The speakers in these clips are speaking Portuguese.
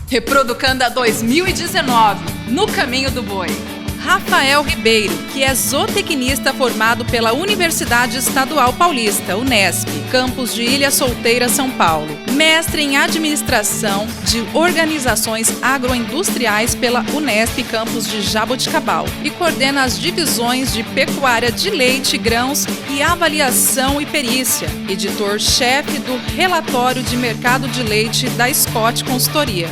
Reproducanda 2019, no caminho do boi. Rafael Ribeiro, que é zootecnista formado pela Universidade Estadual Paulista, Unesp, campus de Ilha Solteira, São Paulo. Mestre em Administração de Organizações Agroindustriais pela Unesp, campus de Jaboticabal. E coordena as divisões de Pecuária de Leite, Grãos e Avaliação e Perícia. Editor-chefe do Relatório de Mercado de Leite da Scott Consultoria.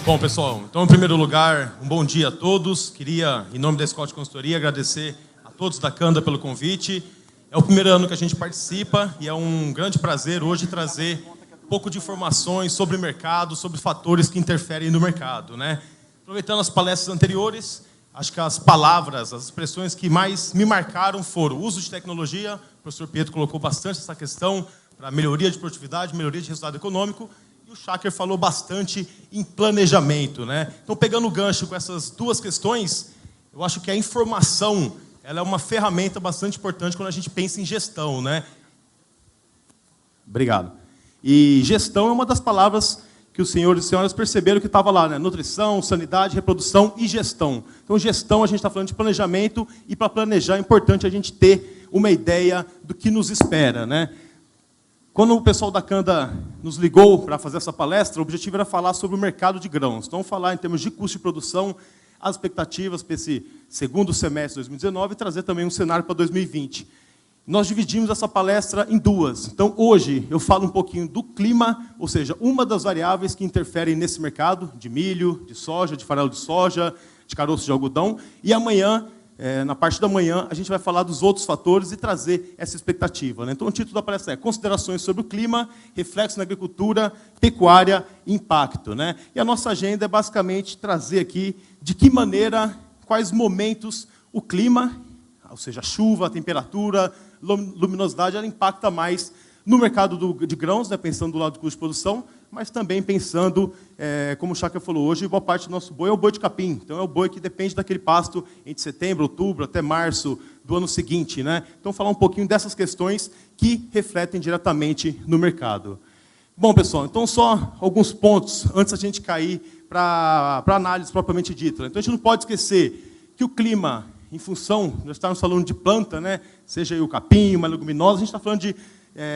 Bom, pessoal, então, em primeiro lugar, um bom dia a todos. Queria, em nome da Scott Consultoria, agradecer a todos da Canda pelo convite. É o primeiro ano que a gente participa e é um grande prazer hoje trazer um pouco de informações sobre o mercado, sobre fatores que interferem no mercado, né? Aproveitando as palestras anteriores, acho que as palavras, as expressões que mais me marcaram foram o uso de tecnologia. O professor Pietro colocou bastante essa questão para melhoria de produtividade, melhoria de resultado econômico. E o Schacker falou bastante em planejamento, né? Então, pegando o gancho com essas duas questões, eu acho que a informação ela é uma ferramenta bastante importante quando a gente pensa em gestão, né? Obrigado. E gestão é uma das palavras que os senhores e senhoras perceberam que estava lá, né? Nutrição, sanidade, reprodução e gestão. Então, gestão, a gente está falando de planejamento, e para planejar é importante a gente ter uma ideia do que nos espera, né? Quando o pessoal da Canda nos ligou para fazer essa palestra, o objetivo era falar sobre o mercado de grãos. Então, falar em termos de custo de produção, as expectativas para esse segundo semestre de 2019 e trazer também um cenário para 2020. Nós dividimos essa palestra em duas. Então, hoje, eu falo um pouquinho do clima, ou seja, uma das variáveis que interferem nesse mercado, de milho, de soja, de farelo de soja, de caroço de algodão. E amanhã, na parte da manhã, a gente vai falar dos outros fatores e trazer essa expectativa, né? Então, o título da palestra é Considerações sobre o clima, reflexo na agricultura, pecuária e impacto, né? E a nossa agenda é basicamente trazer aqui de que maneira, quais momentos o clima, ou seja, a chuva, a temperatura, luminosidade, ela impacta mais no mercado de grãos, né, pensando do lado do custo de produção, mas também pensando, como o Schacker falou hoje, boa parte do nosso boi é o boi de capim. Então, é o boi que depende daquele pasto entre setembro, outubro, até março do ano seguinte, né? Então, falar um pouquinho dessas questões que refletem diretamente no mercado. Bom, pessoal, então só alguns pontos antes da gente cair para a análise propriamente dita. Então, a gente não pode esquecer que o clima, em função, nós estamos falando de planta, né? Seja aí o capim, uma leguminosa, a gente está falando de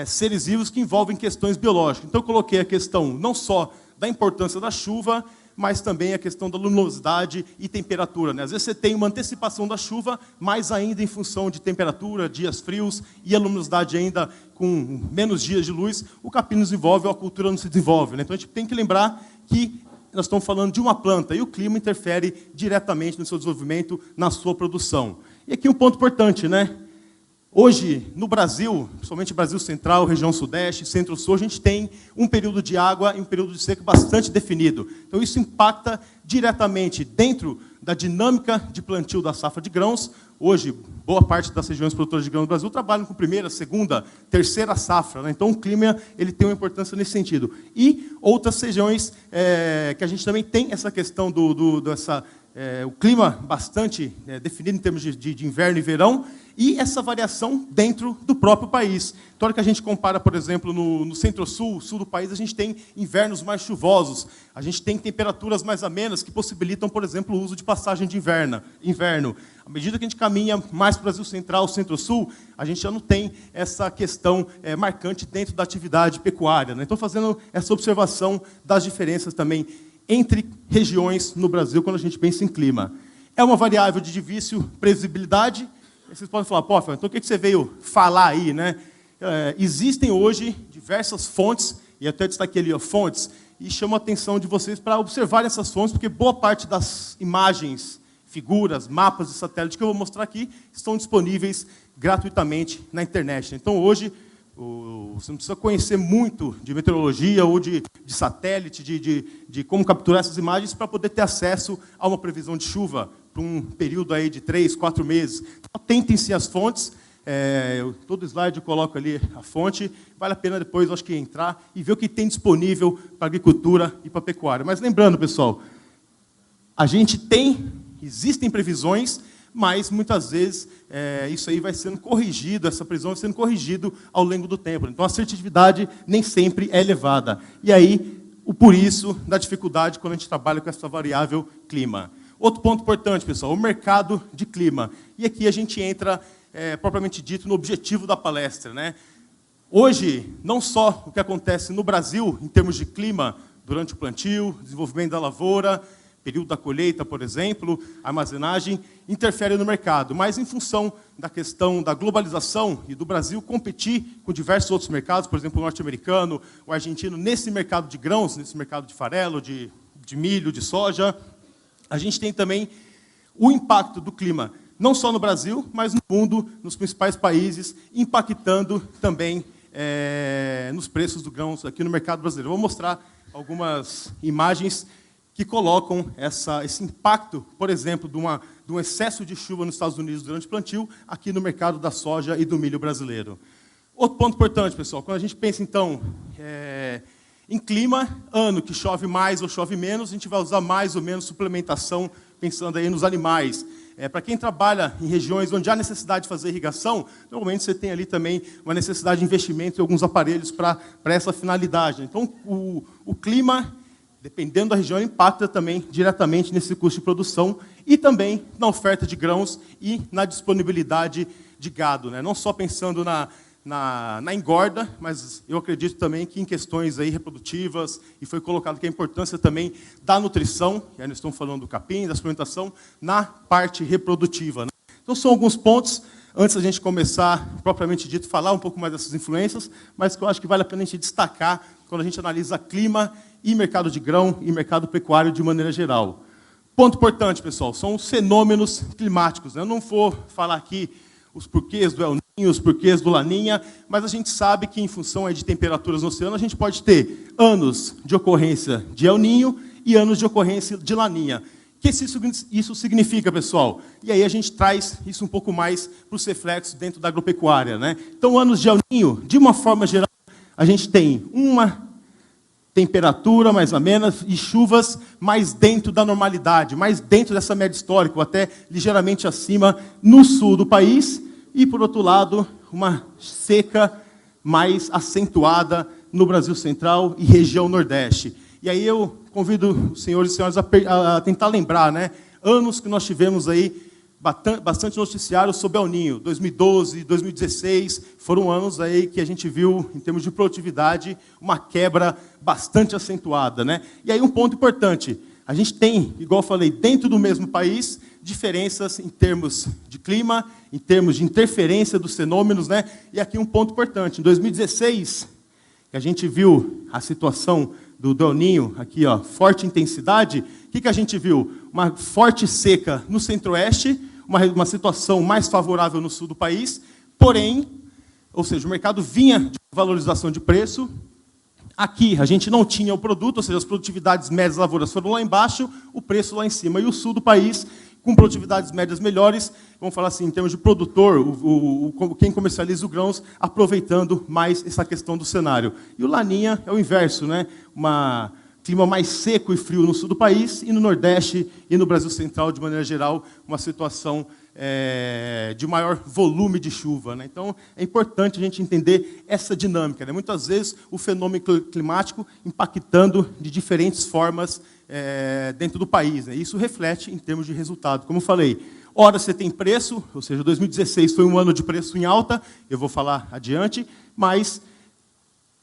seres vivos que envolvem questões biológicas. Então, eu coloquei a questão não só da importância da chuva, mas também a questão da luminosidade e temperatura, né? Às vezes você tem uma antecipação da chuva, mas ainda em função de temperatura, dias frios e a luminosidade ainda com menos dias de luz, o capim não desenvolve ou a cultura não se desenvolve, né? Então, a gente tem que lembrar que nós estamos falando de uma planta e o clima interfere diretamente no seu desenvolvimento, na sua produção. E aqui um ponto importante, né? Hoje, no Brasil, principalmente Brasil Central, região Sudeste, Centro-Sul, a gente tem um período de água e um período de seca bastante definido. Então, isso impacta diretamente dentro da dinâmica de plantio da safra de grãos. Hoje, boa parte das regiões produtoras de grãos do Brasil trabalham com primeira, segunda, terceira safra, né? Então, o clima ele tem uma importância nesse sentido. E outras regiões que a gente também tem essa questão o clima bastante definido em termos de inverno e verão, e essa variação dentro do próprio país. Então, hora que a gente compara, por exemplo, no centro-sul, sul do país, a gente tem invernos mais chuvosos, a gente tem temperaturas mais amenas que possibilitam, por exemplo, o uso de passagem de inverno. À medida que a gente caminha mais para o Brasil Central, centro-sul, a gente já não tem essa questão marcante dentro da atividade pecuária, né? Então, fazendo essa observação das diferenças também entre regiões no Brasil, quando a gente pensa em clima. É uma variável de difícil previsibilidade. Vocês podem falar, pô, então o que você veio falar aí, né? Existem hoje diversas fontes, e até destaquei ali, fontes, e chamo a atenção de vocês para observar essas fontes, porque boa parte das imagens, figuras, mapas de satélite que eu vou mostrar aqui estão disponíveis gratuitamente na internet. Então, hoje, você não precisa conhecer muito de meteorologia ou de satélite, de como capturar essas imagens para poder ter acesso a uma previsão de chuva para um período aí de 3, 4 meses. Então, atentem-se às fontes. Todo slide eu coloco ali a fonte. Vale a pena depois, acho que, entrar e ver o que tem disponível para a agricultura e para a pecuária. Mas lembrando, pessoal, existem previsões, mas muitas vezes isso aí vai sendo corrigido, essa previsão vai sendo corrigido ao longo do tempo. Então, a assertividade nem sempre é elevada. E aí, o por isso da dificuldade quando a gente trabalha com essa variável clima. Outro ponto importante, pessoal, o mercado de clima. E aqui a gente entra, propriamente dito, no objetivo da palestra, né? Hoje, não só o que acontece no Brasil, em termos de clima, durante o plantio, desenvolvimento da lavoura, período da colheita, por exemplo, armazenagem, interfere no mercado, mas em função da questão da globalização e do Brasil competir com diversos outros mercados, por exemplo, o norte-americano, o argentino, nesse mercado de grãos, nesse mercado de farelo, de milho, de soja, a gente tem também o impacto do clima, não só no Brasil, mas no mundo, nos principais países, impactando também nos preços do grãos aqui no mercado brasileiro. Eu vou mostrar algumas imagens que colocam esse impacto, por exemplo, de um excesso de chuva nos Estados Unidos durante o plantio, aqui no mercado da soja e do milho brasileiro. Outro ponto importante, pessoal, quando a gente pensa, então, em clima, ano que chove mais ou chove menos, a gente vai usar mais ou menos suplementação, pensando aí nos animais. Para quem trabalha em regiões onde há necessidade de fazer irrigação, normalmente você tem ali também uma necessidade de investimento em alguns aparelhos para essa finalidade. Então, o clima, dependendo da região, impacta também diretamente nesse custo de produção e também na oferta de grãos e na disponibilidade de gado, né? Não só pensando na engorda, mas eu acredito também que em questões aí reprodutivas, e foi colocado que a importância também da nutrição, e aí nós estamos falando do capim, da suplementação, na parte reprodutiva, né? Então são alguns pontos, antes da gente começar, propriamente dito, falar um pouco mais dessas influências, mas que eu acho que vale a pena a gente destacar quando a gente analisa clima e mercado de grão e mercado pecuário de maneira geral. Ponto importante, pessoal, são os fenômenos climáticos, né? Eu não vou falar aqui os porquês do El Niño, os porquês do Laninha, mas a gente sabe que, em função aí de temperaturas no oceano, a gente pode ter anos de ocorrência de El Niño e anos de ocorrência de Laninha. O que isso significa, pessoal? E aí a gente traz isso um pouco mais para os reflexos dentro da agropecuária, né? Então, anos de El Niño, de uma forma geral, a gente tem uma temperatura mais amena e chuvas mais dentro da normalidade, mais dentro dessa média histórica, ou até ligeiramente acima no sul do país, e, por outro lado, uma seca mais acentuada no Brasil Central e região Nordeste. E aí eu convido os senhores e senhoras a tentar lembrar, né, anos que nós tivemos aí bastante noticiário sobre El Niño. 2012, 2016, foram anos aí que a gente viu, em termos de produtividade, uma quebra bastante acentuada, né? E aí um ponto importante, a gente tem, igual eu falei, dentro do mesmo país, diferenças em termos de clima, em termos de interferência dos fenômenos, né? E aqui um ponto importante, em 2016, que a gente viu a situação do El Niño, aqui, ó, forte intensidade, o que a gente viu? Uma forte seca no centro-oeste, uma situação mais favorável no sul do país, porém, ou seja, o mercado vinha de valorização de preço. Aqui a gente não tinha o produto, ou seja, as produtividades médias das lavouras foram lá embaixo, o preço lá em cima. E o sul do país, com produtividades médias melhores, vamos falar assim, em termos de produtor, quem comercializa os grãos, aproveitando mais essa questão do cenário. E o Laninha é o inverso, né? Clima mais seco e frio no sul do país, e no Nordeste e no Brasil Central, de maneira geral, uma situação de maior volume de chuva, né? Então, é importante a gente entender essa dinâmica, né? Muitas vezes, o fenômeno climático impactando de diferentes formas dentro do país, né? Isso reflete em termos de resultado. Como eu falei, ora você tem preço, ou seja, 2016 foi um ano de preço em alta, eu vou falar adiante, mas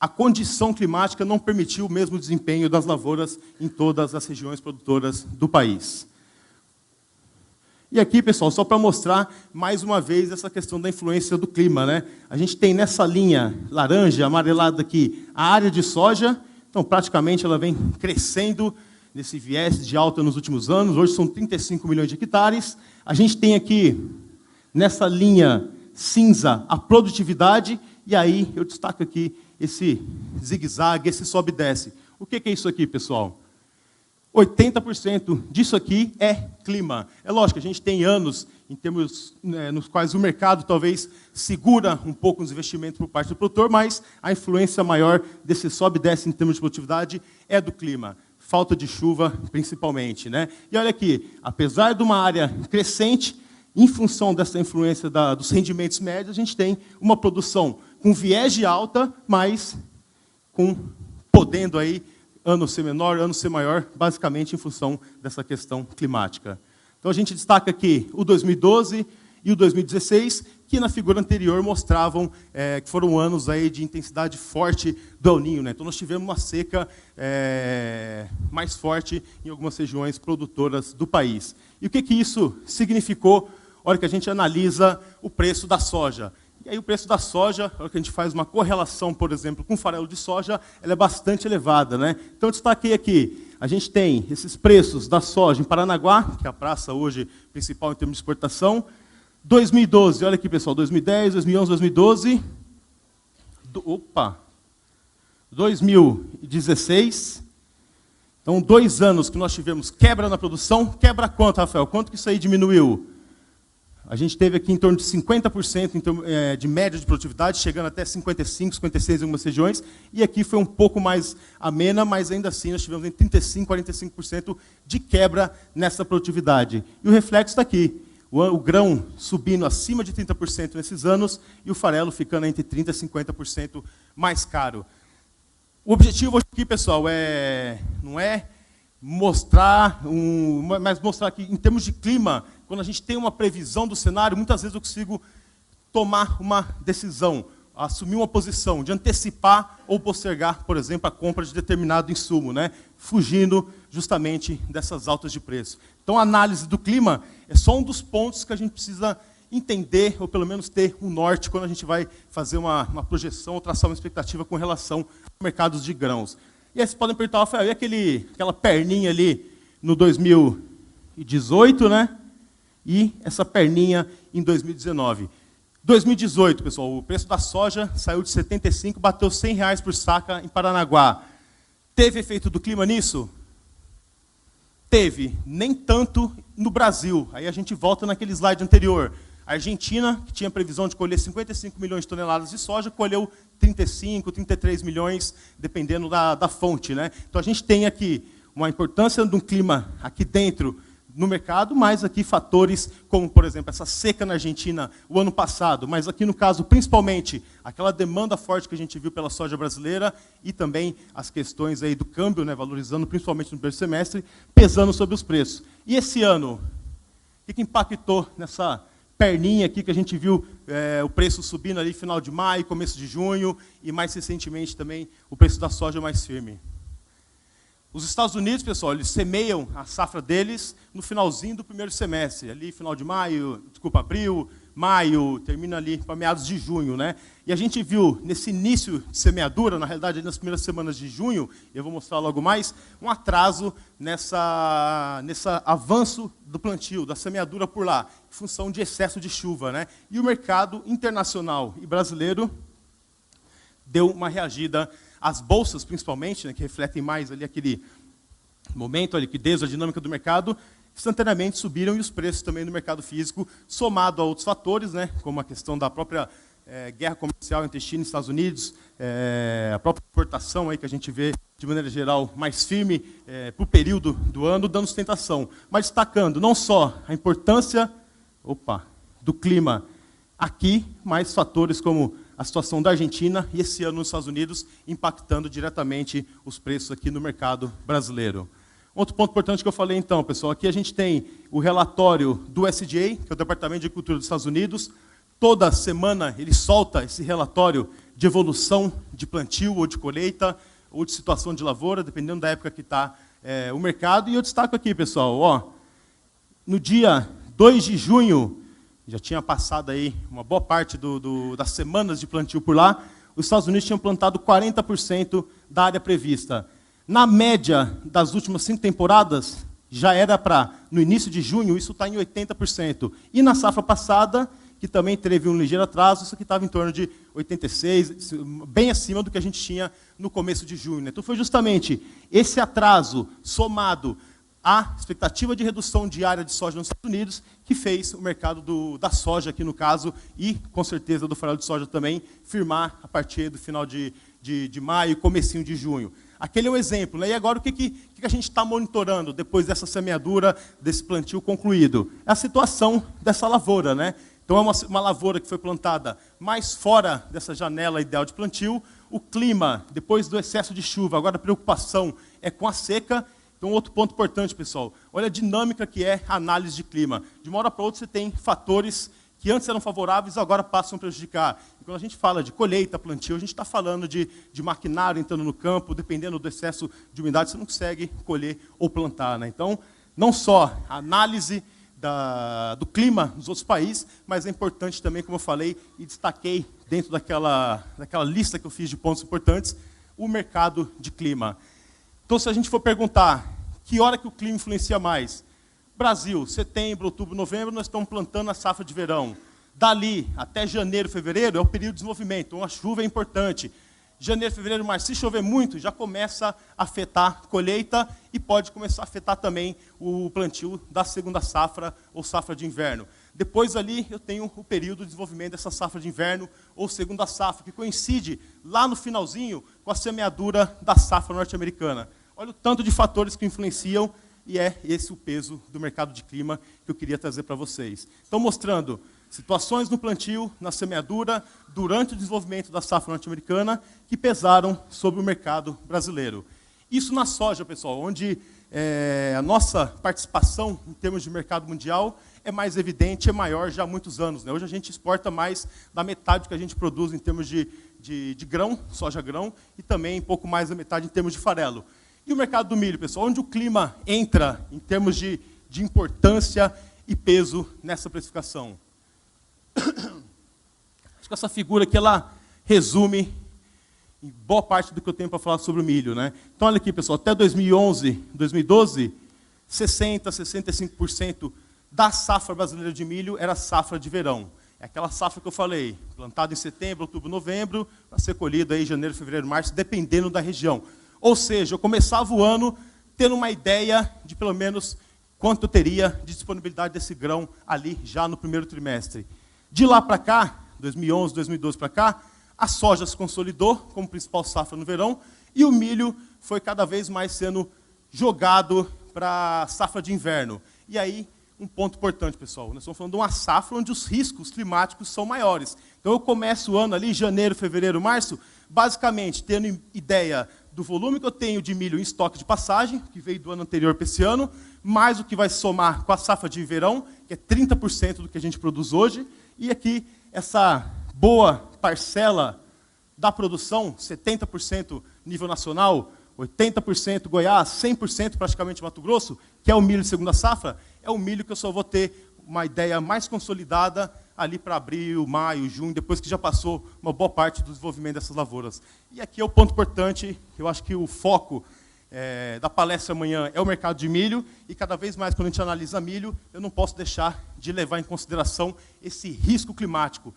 a condição climática não permitiu o mesmo desempenho das lavouras em todas as regiões produtoras do país. E aqui, pessoal, só para mostrar mais uma vez essa questão da influência do clima, né? A gente tem nessa linha laranja, amarelada aqui, a área de soja. Então, praticamente, ela vem crescendo nesse viés de alta nos últimos anos. Hoje são 35 milhões de hectares. A gente tem aqui, nessa linha cinza, a produtividade. E aí, eu destaco aqui esse zigue-zague, esse sobe e desce. O que é isso aqui, pessoal? 80% disso aqui é clima. É lógico, a gente tem anos em termos nos quais o mercado talvez segura um pouco os investimentos por parte do produtor, mas a influência maior desse sobe e desce em termos de produtividade é do clima. Falta de chuva, principalmente, né? E olha aqui, apesar de uma área crescente, em função dessa influência dos rendimentos médios, a gente tem uma produção com viés de alta, mas podendo aí ano ser menor, ano ser maior, basicamente em função dessa questão climática. Então a gente destaca aqui o 2012 e o 2016, que na figura anterior mostravam que foram anos aí de intensidade forte do El Niño, né? Então nós tivemos uma seca mais forte em algumas regiões produtoras do país. E o que isso significou na hora que a gente analisa o preço da soja? E aí o preço da soja, na hora que a gente faz uma correlação, por exemplo, com o farelo de soja, ela é bastante elevada, né? Então eu destaquei aqui, a gente tem esses preços da soja em Paranaguá, que é a praça hoje principal em termos de exportação. 2012, olha aqui pessoal, 2010, 2011, 2012. 2016. Então 2 anos que nós tivemos quebra na produção. Quebra quanto, Rafael? Quanto que isso aí diminuiu? A gente teve aqui em torno de 50% de média de produtividade, chegando até 55%, 56% em algumas regiões. E aqui foi um pouco mais amena, mas ainda assim nós tivemos entre 35% e 45% de quebra nessa produtividade. E o reflexo está aqui. O grão subindo acima de 30% nesses anos e o farelo ficando entre 30% e 50% mais caro. O objetivo aqui, pessoal, não é mostrar, mas mostrar que, em termos de clima, quando a gente tem uma previsão do cenário, muitas vezes eu consigo tomar uma decisão, assumir uma posição de antecipar ou postergar, por exemplo, a compra de determinado insumo, né? Fugindo justamente dessas altas de preço. Então, a análise do clima é só um dos pontos que a gente precisa entender, ou pelo menos ter um norte, quando a gente vai fazer uma projeção ou traçar uma expectativa com relação aos mercados de grãos. E aí vocês podem perguntar, Rafael, e aquela perninha ali no 2018, né? E essa perninha em 2019. 2018, pessoal, o preço da soja saiu de 75, bateu R$100 por saca em Paranaguá. Teve efeito do clima nisso? Teve, nem tanto no Brasil. Aí a gente volta naquele slide anterior. A Argentina, que tinha previsão de colher 55 milhões de toneladas de soja, colheu 35, 33 milhões, dependendo da fonte, né? Então a gente tem aqui uma importância de um clima aqui dentro no mercado, mas aqui fatores como, por exemplo, essa seca na Argentina o ano passado, mas aqui no caso, principalmente, aquela demanda forte que a gente viu pela soja brasileira e também as questões aí do câmbio, né, valorizando principalmente no primeiro semestre, pesando sobre os preços. E esse ano, o que impactou nessa perninha aqui que a gente viu o preço subindo ali final de maio, começo de junho, e mais recentemente também o preço da soja mais firme? Os Estados Unidos, pessoal, eles semeiam a safra deles no finalzinho do primeiro semestre, ali final de abril, maio, termina ali para meados de junho, né? E a gente viu nesse início de semeadura, na realidade nas primeiras semanas de junho, eu vou mostrar logo mais, um atraso nessa avanço do plantio, da semeadura por lá, em função de excesso de chuva, né? E o mercado internacional e brasileiro deu uma reagida. As bolsas, principalmente, né, que refletem mais ali aquele momento, a liquidez, a dinâmica do mercado, instantaneamente subiram, e os preços também no mercado físico, somado a outros fatores, né, como a questão da própria guerra comercial entre China e Estados Unidos, a própria exportação aí que a gente vê, de maneira geral, mais firme para o período do ano, dando sustentação. Mas destacando não só a importância do clima aqui, mas fatores como a situação da Argentina e esse ano nos Estados Unidos, impactando diretamente os preços aqui no mercado brasileiro. Outro ponto importante que eu falei então, pessoal, aqui a gente tem o relatório do USDA, que é o Departamento de Agricultura dos Estados Unidos. Toda semana ele solta esse relatório de evolução de plantio ou de colheita, ou de situação de lavoura, dependendo da época que está o mercado. E eu destaco aqui, pessoal, no dia 2 de junho, já tinha passado aí uma boa parte das semanas de plantio por lá, os Estados Unidos tinham plantado 40% da área prevista. Na média das últimas 5 temporadas, já era no início de junho, isso está em 80%. E na safra passada, que também teve um ligeiro atraso, isso aqui estava em torno de 86%, bem acima do que a gente tinha no começo de junho, né? Então foi justamente esse atraso somado a expectativa de redução diária de soja nos Estados Unidos, que fez o mercado da soja aqui no caso, e com certeza do farelo de soja também, firmar a partir do final de maio, comecinho de junho. Aquele é um exemplo, né? E agora o que a gente está monitorando depois dessa semeadura, desse plantio concluído? É a situação dessa lavoura, né? Então é uma lavoura que foi plantada mais fora dessa janela ideal de plantio, o clima, depois do excesso de chuva, agora a preocupação é com a seca. Então, outro ponto importante, pessoal, olha a dinâmica que é a análise de clima. De uma hora para outra, você tem fatores que antes eram favoráveis, agora passam a prejudicar. E quando a gente fala de colheita, plantio, a gente está falando de maquinário entrando no campo, dependendo do excesso de umidade, você não consegue colher ou plantar, né? Então, não só a análise do clima nos outros países, mas é importante também, como eu falei, e destaquei dentro daquela lista que eu fiz de pontos importantes, o mercado de clima. Então, se a gente for perguntar que hora que o clima influencia mais, Brasil, setembro, outubro, novembro, nós estamos plantando a safra de verão. Dali até janeiro, fevereiro, é o período de desenvolvimento, então a chuva é importante. Janeiro, fevereiro, março, se chover muito, já começa a afetar a colheita e pode começar a afetar também o plantio da segunda safra ou safra de inverno. Depois ali eu tenho o período de desenvolvimento dessa safra de inverno ou segunda safra, que coincide lá no finalzinho com a semeadura da safra norte-americana. Olha o tanto de fatores que influenciam e é esse o peso do mercado de clima que eu queria trazer para vocês. Então, mostrando situações no plantio, na semeadura, durante o desenvolvimento da safra norte-americana, que pesaram sobre o mercado brasileiro. Isso na soja, pessoal, onde a nossa participação em termos de mercado mundial é mais evidente, é maior já há muitos anos, né? Hoje a gente exporta mais da metade do que a gente produz em termos de grão, soja-grão, e também um pouco mais da metade em termos de farelo. E o mercado do milho, pessoal, onde o clima entra em termos de importância e peso nessa precificação. Acho que essa figura aqui, ela resume em boa parte do que eu tenho para falar sobre o milho, né? Então, olha aqui, pessoal, até 2011, 2012, 60%, 65% da safra brasileira de milho era safra de verão. É aquela safra que eu falei, plantada em setembro, outubro, novembro, para ser colhida em janeiro, fevereiro, março, dependendo da região. Ou seja, eu começava o ano tendo uma ideia de pelo menos quanto eu teria de disponibilidade desse grão ali já no primeiro trimestre. De lá para cá, 2011, 2012 para cá, a soja se consolidou como principal safra no verão e o milho foi cada vez mais sendo jogado para a safra de inverno. E aí, um ponto importante, pessoal, nós estamos falando de uma safra onde os riscos climáticos são maiores. Então, eu começo o ano ali, janeiro, fevereiro, março, basicamente tendo ideia do volume que eu tenho de milho em estoque de passagem, que veio do ano anterior para esse ano, mais o que vai somar com a safra de verão, que é 30% do que a gente produz hoje, e aqui essa boa parcela da produção, 70% nível nacional, 80% Goiás, 100% praticamente Mato Grosso, que é o milho de segunda safra, é o milho que eu só vou ter uma ideia mais consolidada ali para abril, maio, junho, depois que já passou uma boa parte do desenvolvimento dessas lavouras. E aqui é o ponto importante, eu acho que o foco da palestra amanhã é o mercado de milho, e cada vez mais, quando a gente analisa milho, eu não posso deixar de levar em consideração esse risco climático.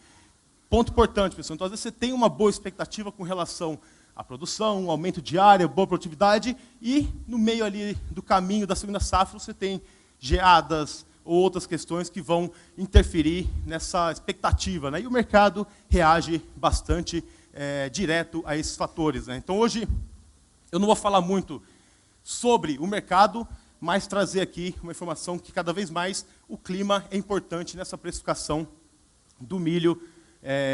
Ponto importante, pessoal. Então, às vezes, você tem uma boa expectativa com relação à produção, um aumento de área, boa produtividade, e no meio ali do caminho da segunda safra, você tem geadas ou outras questões que vão interferir nessa expectativa, né? E o mercado reage bastante direto a esses fatores, né? Então, hoje, eu não vou falar muito sobre o mercado, mas trazer aqui uma informação que cada vez mais o clima é importante nessa precificação do milho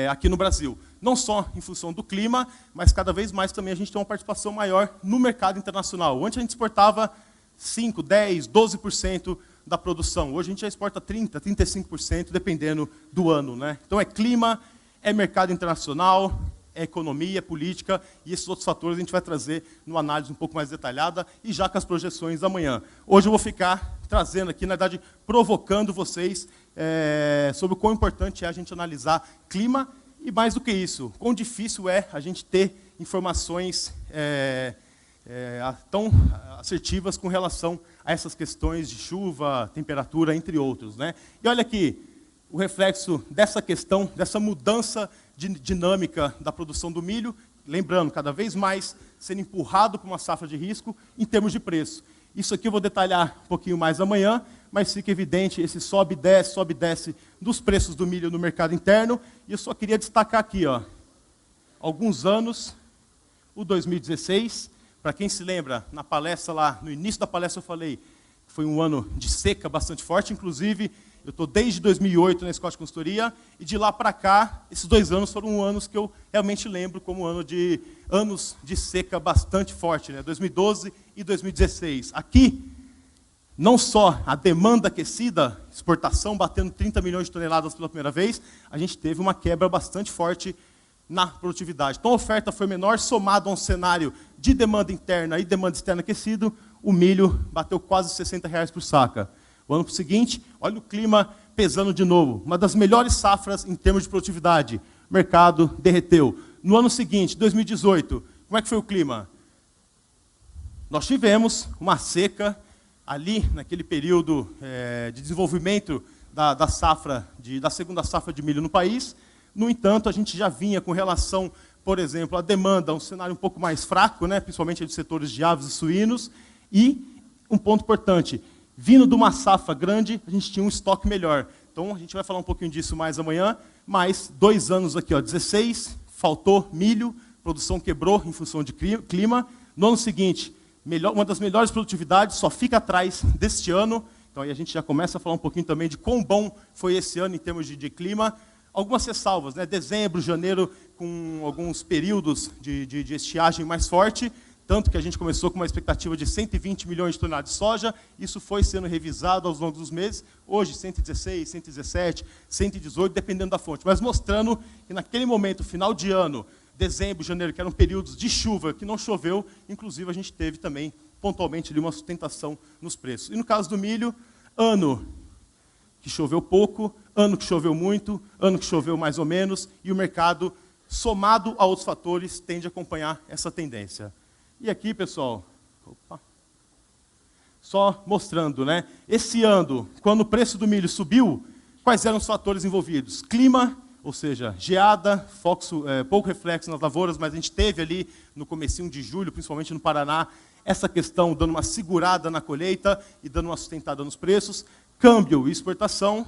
aqui no Brasil. Não só em função do clima, mas cada vez mais também a gente tem uma participação maior no mercado internacional. Antes a gente exportava 5%, 10%, 12% da produção. Hoje a gente já exporta 30%, 35%, dependendo do ano, né? Então é clima, é mercado internacional, é economia, é política, e esses outros fatores a gente vai trazer numa análise um pouco mais detalhada, e já com as projeções amanhã. Hoje eu vou ficar trazendo aqui, na verdade, provocando vocês sobre o quão importante é a gente analisar clima, e mais do que isso, quão difícil é a gente ter informações tão assertivas com relação a essas questões de chuva, temperatura, entre outros, né? E olha aqui, o reflexo dessa questão, dessa mudança de dinâmica da produção do milho, lembrando, cada vez mais sendo empurrado para uma safra de risco em termos de preço. Isso aqui eu vou detalhar um pouquinho mais amanhã, mas fica evidente esse sobe e desce dos preços do milho no mercado interno. E eu só queria destacar aqui, ó, alguns anos, o 2016, para quem se lembra, na palestra lá, no início da palestra eu falei que foi um ano de seca bastante forte, inclusive Eu estou desde 2008 na Scott Consultoria, e de lá para cá, esses 2 anos foram anos que eu realmente lembro como anos de seca bastante forte, né? 2012 e 2016. Aqui, não só a demanda aquecida, exportação batendo 30 milhões de toneladas pela primeira vez, a gente teve uma quebra bastante forte na produtividade. Então a oferta foi menor, somado a um cenário de demanda interna e demanda externa aquecido, o milho bateu quase R$60 por saca. O ano seguinte, olha o clima pesando de novo. Uma das melhores safras em termos de produtividade. O mercado derreteu. No ano seguinte, 2018, como é que foi o clima? Nós tivemos uma seca ali, naquele período de desenvolvimento da segunda safra de milho no país. No entanto, a gente já vinha com relação, por exemplo, à demanda, um cenário um pouco mais fraco, né, principalmente dos setores de aves e suínos. E um ponto importante, vindo de uma safra grande, a gente tinha um estoque melhor. Então, a gente vai falar um pouquinho disso mais amanhã, mas 2 anos aqui, ó, 16, faltou milho, produção quebrou em função de clima. No ano seguinte, uma das melhores produtividades, só fica atrás deste ano. Então, aí a gente já começa a falar um pouquinho também de quão bom foi esse ano em termos de clima. Algumas ressalvas, né? Dezembro, janeiro, com alguns períodos de estiagem mais forte, tanto que a gente começou com uma expectativa de 120 milhões de toneladas de soja, isso foi sendo revisado ao longo dos meses, hoje 116, 117, 118, dependendo da fonte, mas mostrando que naquele momento, final de ano, dezembro, janeiro, que eram períodos de chuva, que não choveu, inclusive a gente teve também, pontualmente, ali, uma sustentação nos preços. E no caso do milho, ano que choveu pouco, ano que choveu muito, ano que choveu mais ou menos, e o mercado, somado a outros fatores, tende a acompanhar essa tendência. E aqui, pessoal, só mostrando, né? Esse ano, quando o preço do milho subiu, quais eram os fatores envolvidos? Clima, ou seja, geada, pouco reflexo nas lavouras, mas a gente teve ali no comecinho de julho, principalmente no Paraná, essa questão dando uma segurada na colheita e dando uma sustentada nos preços. Câmbio e exportação.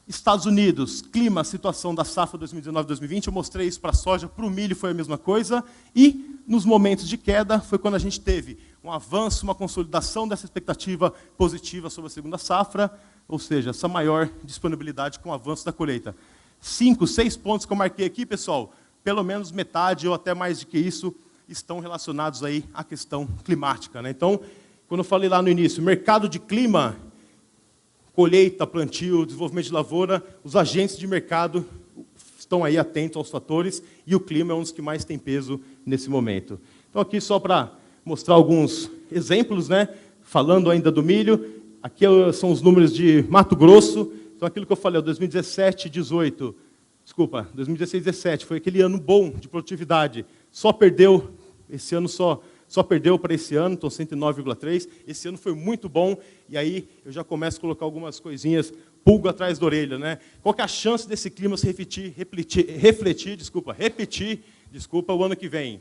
Estados Unidos, clima, situação da safra 2019-2020, eu mostrei isso para a soja, para o milho foi a mesma coisa. E nos momentos de queda foi quando a gente teve um avanço, uma consolidação dessa expectativa positiva sobre a segunda safra, ou seja, essa maior disponibilidade com o avanço da colheita. 5, 6 pontos que eu marquei aqui, pessoal, pelo menos metade ou até mais do que isso, estão relacionados aí à questão climática, né? Então, quando eu falei lá no início, mercado de clima, colheita, plantio, desenvolvimento de lavoura, os agentes de mercado estão aí atentos aos fatores e o clima é um dos que mais tem peso nesse momento. Então, aqui só para mostrar alguns exemplos, né? Falando ainda do milho, aqui são os números de Mato Grosso. Então, aquilo que eu falei, 2017, 18, desculpa, 2016, 17, foi aquele ano bom de produtividade. Só perdeu, esse ano só perdeu para esse ano, então 109,3. Esse ano foi muito bom, e aí eu já começo a colocar algumas coisinhas, pulga atrás da orelha, né? Qual que é a chance desse clima se repetir o ano que vem?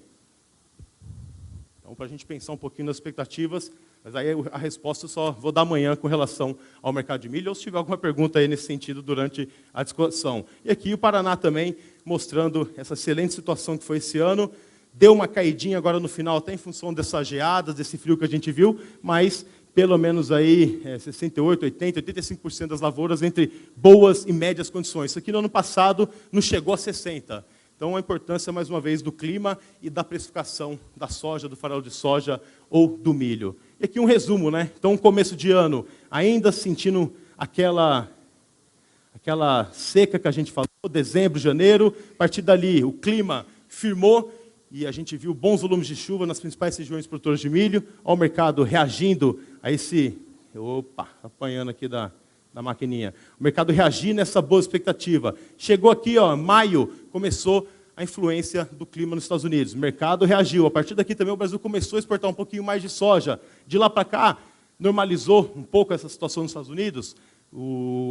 Então, para a gente pensar um pouquinho nas expectativas, mas aí a resposta eu só vou dar amanhã com relação ao mercado de milho, ou se tiver alguma pergunta aí nesse sentido durante a discussão. E aqui o Paraná também, mostrando essa excelente situação que foi esse ano. Deu uma caidinha agora no final, até em função dessas geadas, desse frio que a gente viu, mas pelo menos aí 68, 80, 85% das lavouras entre boas e médias condições. Isso aqui no ano passado não chegou a 60%. Então a importância, mais uma vez, do clima e da precificação da soja, do farelo de soja ou do milho. E aqui um resumo, né? Então, começo de ano, ainda sentindo aquela seca que a gente falou, dezembro, janeiro, a partir dali o clima firmou, e a gente viu bons volumes de chuva nas principais regiões produtoras de milho, ao mercado reagindo a esse... Opa, apanhando aqui da maquininha. O mercado reagindo a essa boa expectativa. Chegou aqui, ó, maio, começou a influência do clima nos Estados Unidos. O mercado reagiu. A partir daqui também o Brasil começou a exportar um pouquinho mais de soja. De lá para cá, normalizou um pouco essa situação nos Estados Unidos.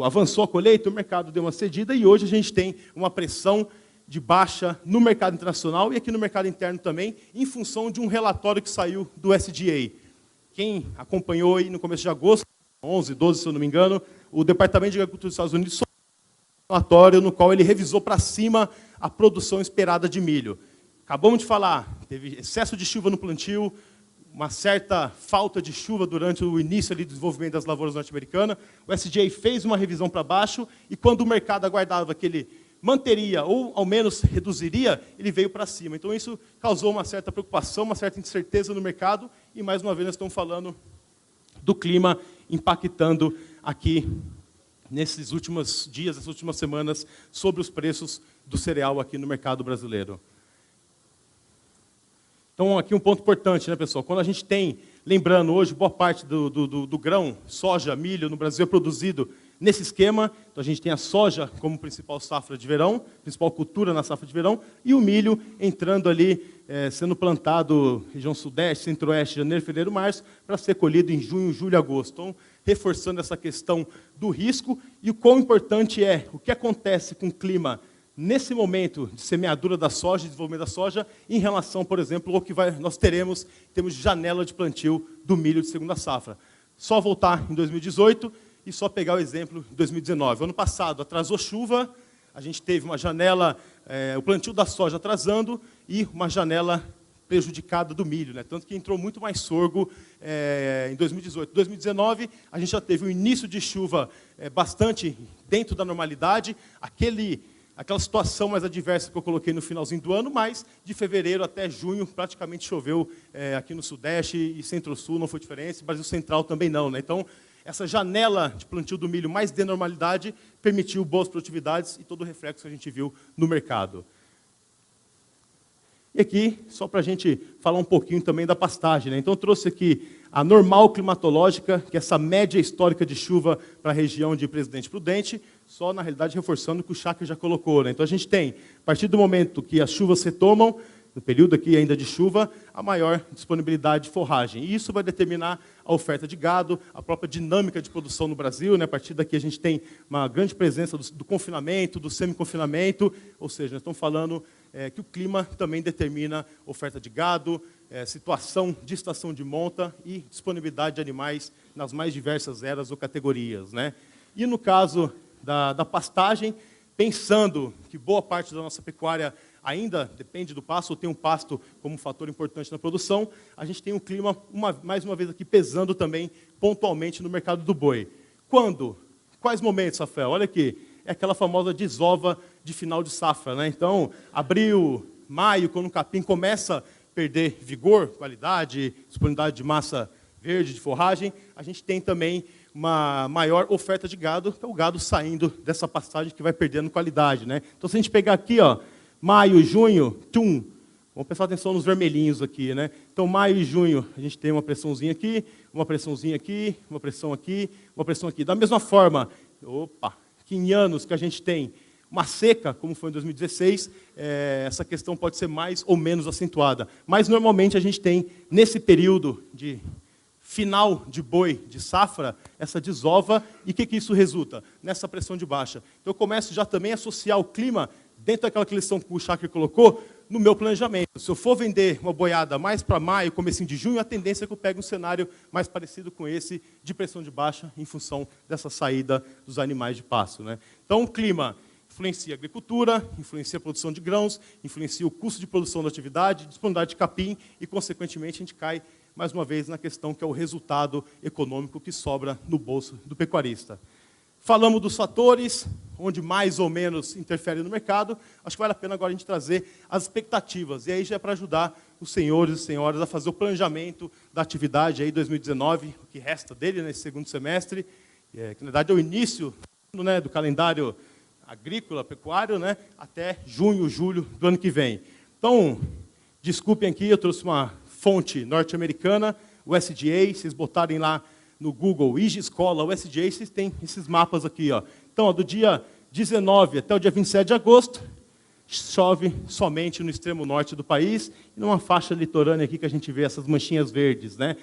Avançou a colheita, o mercado deu uma cedida, e hoje a gente tem uma pressão de baixa no mercado internacional e aqui no mercado interno também, em função de um relatório que saiu do USDA. Quem acompanhou aí no começo de agosto, 11, 12, se eu não me engano, o Departamento de Agricultura dos Estados Unidos soltou um relatório no qual ele revisou para cima a produção esperada de milho. Acabamos de falar, teve excesso de chuva no plantio, uma certa falta de chuva durante o início ali do desenvolvimento das lavouras norte-americanas. O SDA fez uma revisão para baixo e quando o mercado aguardava que ele manteria ou ao menos reduziria, ele veio para cima. Então isso causou uma certa preocupação, uma certa incerteza no mercado e mais uma vez nós estamos falando do clima impactando aqui nesses últimos dias, nessas últimas semanas, sobre os preços do cereal aqui no mercado brasileiro. Então, aqui um ponto importante, né, pessoal? Quando a gente tem, lembrando hoje, boa parte do grão, soja, milho, no Brasil é produzido nesse esquema. Então, a gente tem a soja como principal safra de verão, principal cultura na safra de verão, e o milho entrando ali, sendo plantado região sudeste, centro-oeste, janeiro, fevereiro, março, para ser colhido em junho, julho e agosto. Então, reforçando essa questão do risco e o quão importante é o que acontece com o clima nesse momento de semeadura da soja, de desenvolvimento da soja, em relação, por exemplo, ao que nós teremos em termos de janela de plantio do milho de segunda safra. Só voltar em 2018 e só pegar o exemplo de 2019. Ano passado atrasou chuva, a gente teve uma janela, o plantio da soja atrasando e uma janela prejudicada do milho, né? Tanto que entrou muito mais sorgo em 2018. Em 2019, a gente já teve um início de chuva bastante dentro da normalidade, aquela situação mais adversa que eu coloquei no finalzinho do ano, mas de fevereiro até junho praticamente choveu aqui no Sudeste e Centro-Sul, não foi diferente, Brasil Central também não, né? Então, essa janela de plantio do milho mais de normalidade permitiu boas produtividades e todo o reflexo que a gente viu no mercado. E aqui, só para a gente falar um pouquinho também da pastagem, né? Então, eu trouxe aqui a normal climatológica, que é essa média histórica de chuva para a região de Presidente Prudente, só, na realidade, reforçando o que o Chakra já colocou, né? Então, a gente tem, a partir do momento que as chuvas retomam, no período aqui ainda de chuva, a maior disponibilidade de forragem. E isso vai determinar a oferta de gado, a própria dinâmica de produção no Brasil, né? A partir daqui a gente tem uma grande presença do confinamento, do semi-confinamento, ou seja, nós estamos falando que o clima também determina oferta de gado, situação de estação de monta e disponibilidade de animais nas mais diversas eras ou categorias, né? E no caso da pastagem, pensando que boa parte da nossa pecuária ainda depende do pasto, ou tem um pasto como um fator importante na produção, a gente tem um clima, mais uma vez aqui, pesando também pontualmente no mercado do boi. Quando? Quais momentos, Rafael? Olha aqui, é aquela famosa desova de final de safra, né? Então, abril, maio, quando o capim começa a perder vigor, qualidade, disponibilidade de massa verde, de forragem, a gente tem também uma maior oferta de gado, que é o gado saindo dessa pastagem que vai perdendo qualidade, né? Então, se a gente pegar aqui, ó, maio, junho, vamos prestar atenção nos vermelhinhos aqui, né? Então, maio e junho, a gente tem uma pressãozinha aqui, uma pressãozinha aqui, uma pressão aqui, uma pressão aqui. Da mesma forma, que em anos que a gente tem uma seca, como foi em 2016, essa questão pode ser mais ou menos acentuada. Mas, normalmente, a gente tem, nesse período de final de boi, de safra, essa desova, e o que isso resulta? Nessa pressão de baixa. Então, eu começo já também a associar o clima, dentro daquela questão que o Chakra colocou, no meu planejamento. Se eu for vender uma boiada mais para maio, comecinho de junho, a tendência é que eu pegue um cenário mais parecido com esse, de pressão de baixa, em função dessa saída dos animais de pasto, né? Então, o clima influencia a agricultura, influencia a produção de grãos, influencia o custo de produção da atividade, disponibilidade de capim, e, consequentemente, a gente cai, mais uma vez, na questão que é o resultado econômico que sobra no bolso do pecuarista. Falamos dos fatores, onde mais ou menos interfere no mercado. Acho que vale a pena agora a gente trazer as expectativas. E aí já é para ajudar os senhores e senhoras a fazer o planejamento da atividade aí 2019, o que resta dele nesse segundo semestre, que na verdade é o início, né, do calendário agrícola, pecuário, né, até junho, julho do ano que vem. Então, desculpem aqui, eu trouxe uma fonte norte-americana, o SDA, vocês botarem lá no Google, IG Escola, o SDA, vocês têm esses mapas aqui, ó. Então, ó, do dia 19 até o dia 27 de agosto, chove somente no extremo norte do país, e numa faixa litorânea aqui que a gente vê essas manchinhas verdes, né?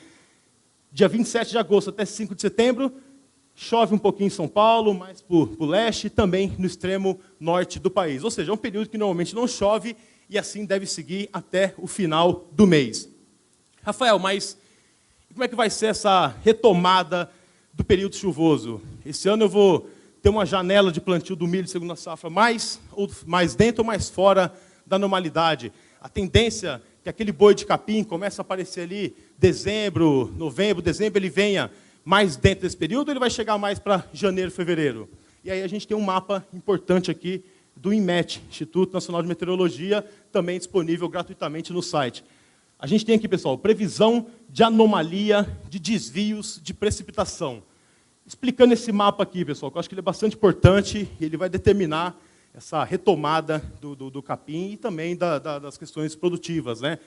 Dia 27 de agosto até 5 de setembro, chove um pouquinho em São Paulo, mais para o leste, e também no extremo norte do país. Ou seja, é um período que normalmente não chove, e assim deve seguir até o final do mês. Rafael, mas como é que vai ser essa retomada do período chuvoso? Esse ano eu vou ter uma janela de plantio do milho de segunda safra mais dentro ou mais fora da normalidade. A tendência que aquele boi de capim começa a aparecer ali dezembro, novembro, dezembro, ele venha mais dentro desse período, ou ele vai chegar mais para janeiro, fevereiro? E aí a gente tem um mapa importante aqui do INMET, Instituto Nacional de Meteorologia, também disponível gratuitamente no site. A gente tem aqui, pessoal, previsão de anomalia, de desvios, de precipitação. Explicando esse mapa aqui, pessoal, que eu acho que ele é bastante importante, e ele vai determinar essa retomada do capim e também das questões produtivas, né?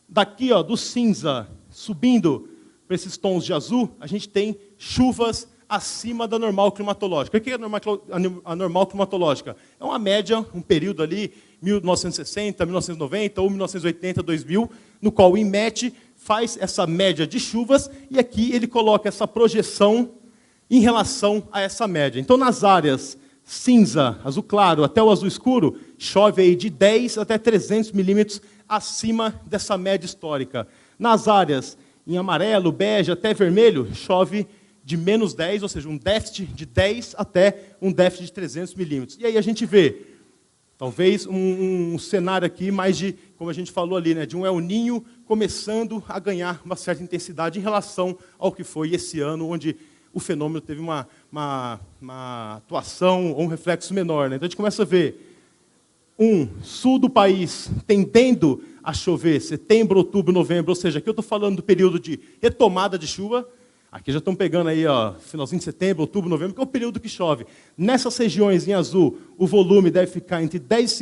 Daqui, ó, do cinza, subindo para esses tons de azul, a gente tem chuvas acima da normal climatológica. O que é a normal climatológica? É uma média, um período ali, 1960, 1990 ou 1980, 2000, no qual o INMET faz essa média de chuvas e aqui ele coloca essa projeção em relação a essa média. Então, nas áreas cinza, azul claro, até o azul escuro, chove aí de 10 até 300 milímetros acima dessa média histórica. Nas áreas em amarelo, bege, até vermelho, chove de menos 10, ou seja, um déficit de 10 até um déficit de 300 milímetros. E aí a gente vê, talvez, um cenário aqui mais de, como a gente falou ali, né, de um El Niño começando a ganhar uma certa intensidade em relação ao que foi esse ano, onde o fenômeno teve uma atuação ou um reflexo menor, né? Então a gente começa a ver sul do país tendendo a chover setembro, outubro, novembro, ou seja, aqui eu estou falando do período de retomada de chuva. Aqui já estão pegando aí, ó, finalzinho de setembro, outubro, novembro, que é o período que chove. Nessas regiões em azul, o volume deve ficar entre 10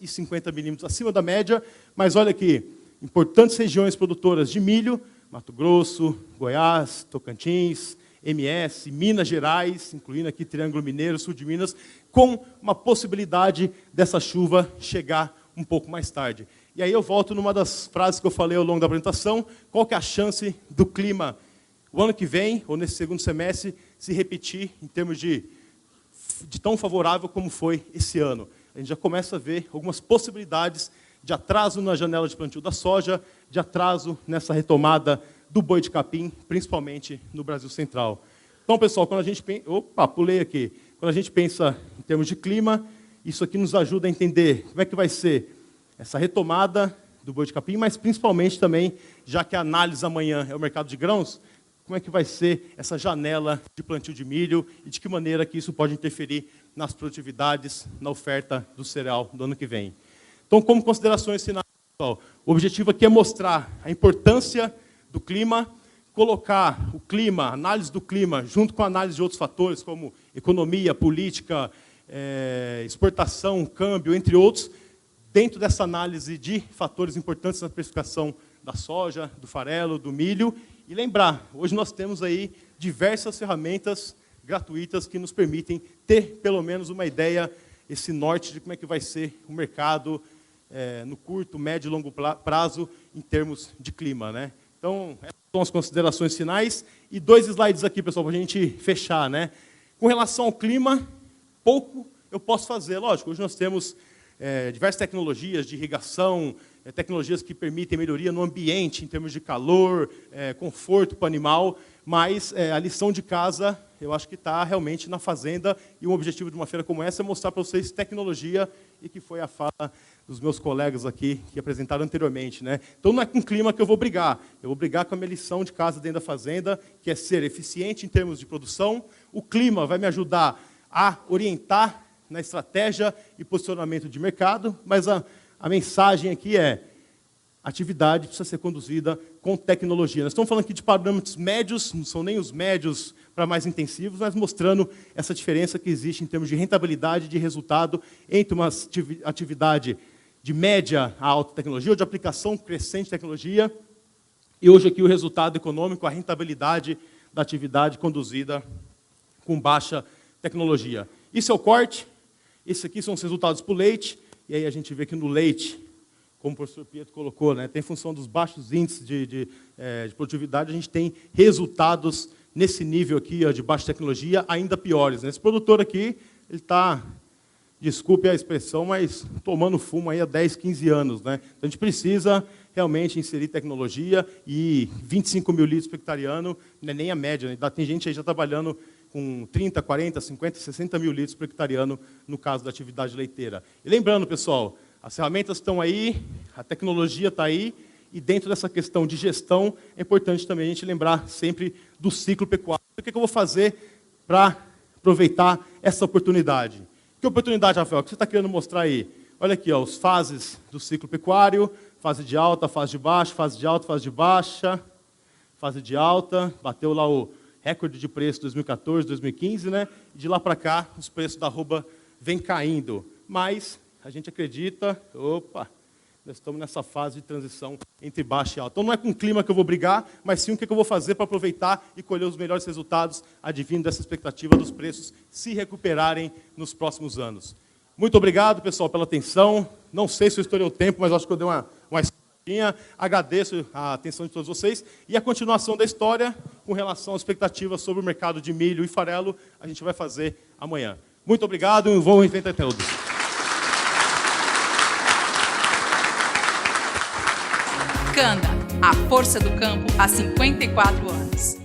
e 50 milímetros acima da média, mas olha aqui, importantes regiões produtoras de milho, Mato Grosso, Goiás, Tocantins, MS, Minas Gerais, incluindo aqui Triângulo Mineiro, sul de Minas, com uma possibilidade dessa chuva chegar um pouco mais tarde. E aí eu volto numa das frases que eu falei ao longo da apresentação, qual que é a chance do clima o ano que vem, ou nesse segundo semestre, se repetir em termos de tão favorável como foi esse ano. A gente já começa a ver algumas possibilidades de atraso na janela de plantio da soja, de atraso nessa retomada do boi de capim, principalmente no Brasil Central. Então, pessoal, quando a gente pensa... Opa, pulei aqui. Quando a gente pensa em termos de clima, isso aqui nos ajuda a entender como é que vai ser essa retomada do boi de capim, mas principalmente também, já que a análise amanhã é o mercado de grãos, como é que vai ser essa janela de plantio de milho e de que maneira que isso pode interferir nas produtividades, na oferta do cereal do ano que vem. Então, como considerações finais, pessoal, o objetivo aqui é mostrar a importância do clima, colocar o clima, a análise do clima, junto com a análise de outros fatores, como economia, política, exportação, câmbio, entre outros, dentro dessa análise de fatores importantes na precificação da soja, do farelo, do milho. E lembrar, hoje nós temos aí diversas ferramentas gratuitas que nos permitem ter, pelo menos, uma ideia, esse norte de como é que vai ser o mercado no curto, médio e longo prazo em termos de clima, né? Então, essas são as considerações finais. E 2 slides aqui, pessoal, para a gente fechar, né? Com relação ao clima, pouco eu posso fazer. Lógico, hoje nós temos diversas tecnologias de irrigação, tecnologias que permitem melhoria no ambiente, em termos de calor, conforto para o animal, mas a lição de casa, eu acho que está realmente na fazenda, e o objetivo de uma feira como essa é mostrar para vocês tecnologia, e que foi a fala dos meus colegas aqui, que apresentaram anteriormente, né? Então, não é com o clima que eu vou brigar com a minha lição de casa dentro da fazenda, que é ser eficiente em termos de produção. O clima vai me ajudar a orientar na estratégia e posicionamento de mercado, mas a mensagem aqui é: a atividade precisa ser conduzida com tecnologia. Nós estamos falando aqui de parâmetros médios, não são nem os médios para mais intensivos, mas mostrando essa diferença que existe em termos de rentabilidade, de resultado, entre uma atividade de média a alta tecnologia, ou de aplicação crescente de tecnologia, e hoje aqui o resultado econômico, a rentabilidade da atividade conduzida com baixa tecnologia. Isso é o corte, esses aqui são os resultados para o leite, e aí a gente vê que no leite, como o professor Pietro colocou, né, tem função dos baixos índices de produtividade, a gente tem resultados nesse nível aqui, ó, de baixa tecnologia, ainda piores, né? Esse produtor aqui, ele está, desculpe a expressão, mas tomando fumo aí há 10, 15 anos, né? Então a gente precisa realmente inserir tecnologia, e 25 mil litros por hectareano não é nem a média, né? Tem gente aí já trabalhando com 30, 40, 50, 60 mil litros por hectareano, no caso da atividade leiteira. E lembrando, pessoal, As ferramentas estão aí, a tecnologia está aí, e dentro dessa questão de gestão, é importante também a gente lembrar sempre do ciclo pecuário. O que eu vou fazer para aproveitar essa oportunidade? Que oportunidade, Rafael, que você está querendo mostrar aí? Olha aqui, ó, as fases do ciclo pecuário, fase de alta, fase de baixa, fase de alta, fase de baixa, fase de alta, bateu lá o recorde de preço 2014, 2015, né? E de lá para cá, os preços da arroba vêm caindo. Mas a gente acredita, nós estamos nessa fase de transição entre baixa e alta. Então não é com o clima que eu vou brigar, mas sim o que eu vou fazer para aproveitar e colher os melhores resultados advindo dessa expectativa dos preços se recuperarem nos próximos anos. Muito obrigado, pessoal, pela atenção. Não sei se eu estourei o tempo, mas acho que eu dei uma estouradinha. Agradeço a atenção de todos vocês. E a continuação da história, com relação às expectativas sobre o mercado de milho e farelo, a gente vai fazer amanhã. Muito obrigado e vamos em frente a todos. Canda, a força do campo há 54 anos.